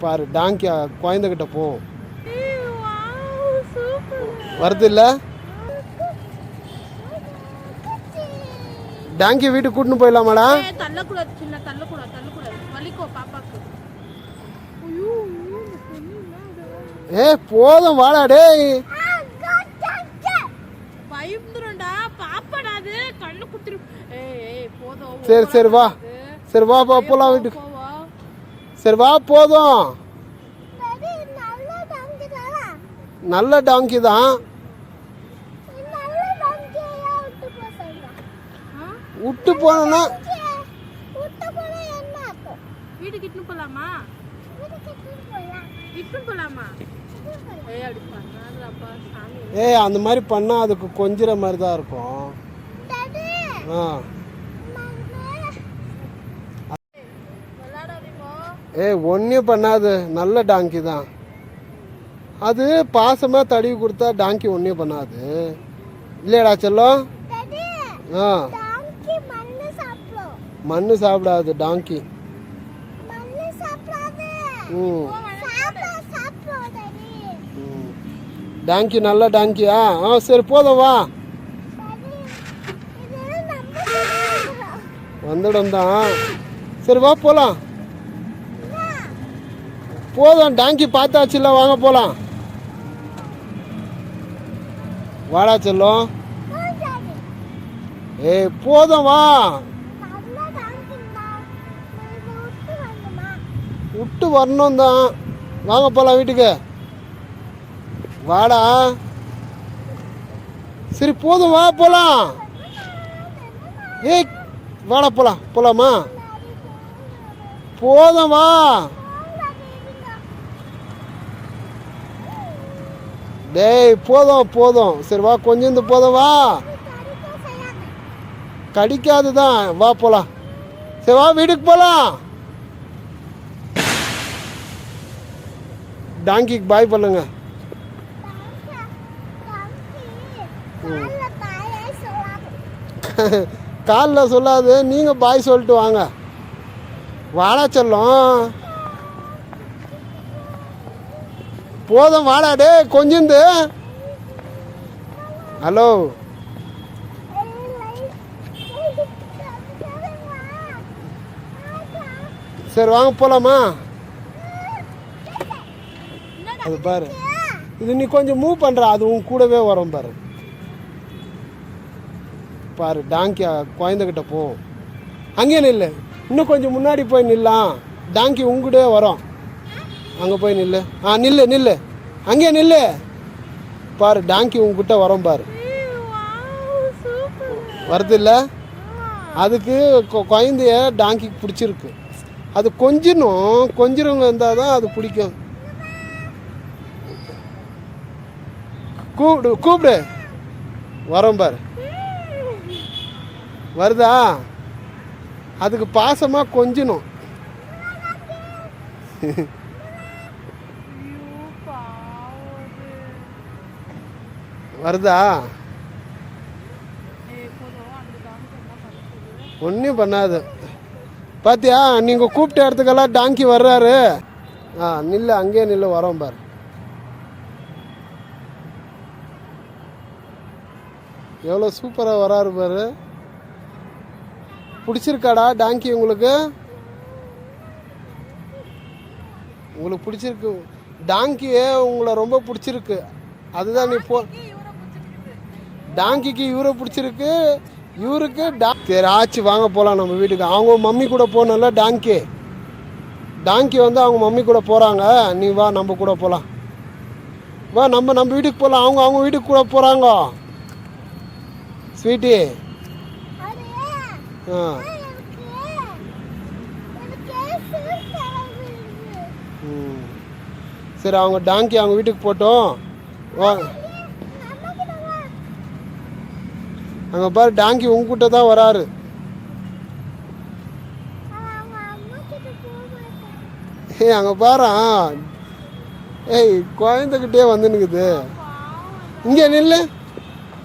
பாரு டாங்கி குழந்தைகிட்ட போ. வருது இல்லை? டாங்கி வீட்டுக்கு கூட்டின்னு போயிடலாமாடா? ஏ போதும் வாடா டேய். சரி சரி வா, சரி வா பா போலாம் வீட்டுக்கு. சரி வா போதும். நல்ல டாங்கி தான். விட்டு போனா வீட்டுக்கு இட்டு போலாமா? இட்டு போலாமா? ஏய் அந்த மாதிரி பண்ணா அதுக்கு கொஞ்சிற மாதிரி தான் இருக்கும். ஏய் ஒன்றும் பண்ணாது, நல்ல டாங்கி தான் அது. பாசமாக தடவி கொடுத்தா டாங்கி ஒன்றும் பண்ணாது இல்லையடா செல்லம்? மண்ணு சாப்பிடாது டாங்கி. டாங்கி நல்ல டாங்கியா? சரி போதும் வா, வந்துடும் தான். சரி வா போலாம். போதும் டாங்கி பார்த்தாச்சுல்ல, வாங்க போலாம். வாடா செல்லம். ஏய் போதும் வா, விட்டு வரணும் தான். வாங்க போலாம் வீட்டுக்கு, வாடா. சரி போதும் வா போலாம். ஏய் வாடா போலாம். போலாமா? போதும் வா. டேய் போதும் போதும். சரி வா, கொஞ்சம் போதும் வா. கடிக்காது தான், வா போலாம். சரி வா வீட்டுக்கு போலாம். டாங்கிக்கு பாய் பண்ணுங்க. காலில் சொல்லாது, நீங்கள் பாய் சொல்லிட்டு வாங்க. வாடா செல்லம். போதும் வாடா டே கொஞ்சம். ஹலோ சரி வாங்க போலாமா? அது பாரு, இது நீ கொஞ்சம் மூவ் பண்ணுற, அது உன் கூடவே வரும் பாரு. பாரு டாங்கி குழந்தைகிட்ட போ. அங்கே நில்லு, இன்னும் கொஞ்சம் முன்னாடி போய் நில்லாம். டாங்கி உங்கூடே வரும். அங்கே போய் நில்லு. நில்லு நில்லு, அங்கே நில்லு. பாரு டாங்கி உங்ககிட்ட வரும் பாரு. வருது இல்லை? அதுக்கு குழந்தைய டாங்கிக்கு பிடிச்சிருக்கு. அது கொஞ்சிறவங்க இருந்தால் தான் அது பிடிக்கும். கூப்பிடு கூப்பிடு, வரோம் பாரு. வருதா? அதுக்கு பாசமாக கொஞ்சணும். வருதா? ஒன்றும் பண்ணாது. பாத்தியா, நீங்கள் கூப்பிட்ட இடத்துக்கெல்லாம் டாங்கி வர்றாரு. நில்லு, அங்கேயே நில்லு, வரோம் பாரு. எவ்வளோ சூப்பராக வராரு பாரு. பிடிச்சிருக்காடா டாங்கி உங்களுக்கு? உங்களுக்கு பிடிச்சிருக்கு டாங்கியே, உங்களை ரொம்ப பிடிச்சிருக்கு. அதுதான் நீ டாங்கிக்கு இவரை பிடிச்சிருக்கு, இவருக்கு சரி ஆச்சு வாங்க போகலாம் நம்ம வீட்டுக்கு. அவங்க மம்மி கூட போகணும்ல டாங்கி வந்து அவங்க மம்மி கூட போகிறாங்க. நீ வா, நம்ம கூட போகலாம். வா நம்ம வீட்டுக்கு போகலாம். அவங்க வீட்டுக்கு கூட போகிறாங்க. ஸ்வீட்டி சரி அவங்க டாங்கி அவங்க வீட்டுக்கு போட்டோம். வா அங்கே பாரு, டாங்கி உங்ககிட்ட தான் வராரு. ஏய் அங்கே பாரு, ஏய் குழந்தைகிட்டே வந்துன்னுக்குது. இங்கே நில்லு.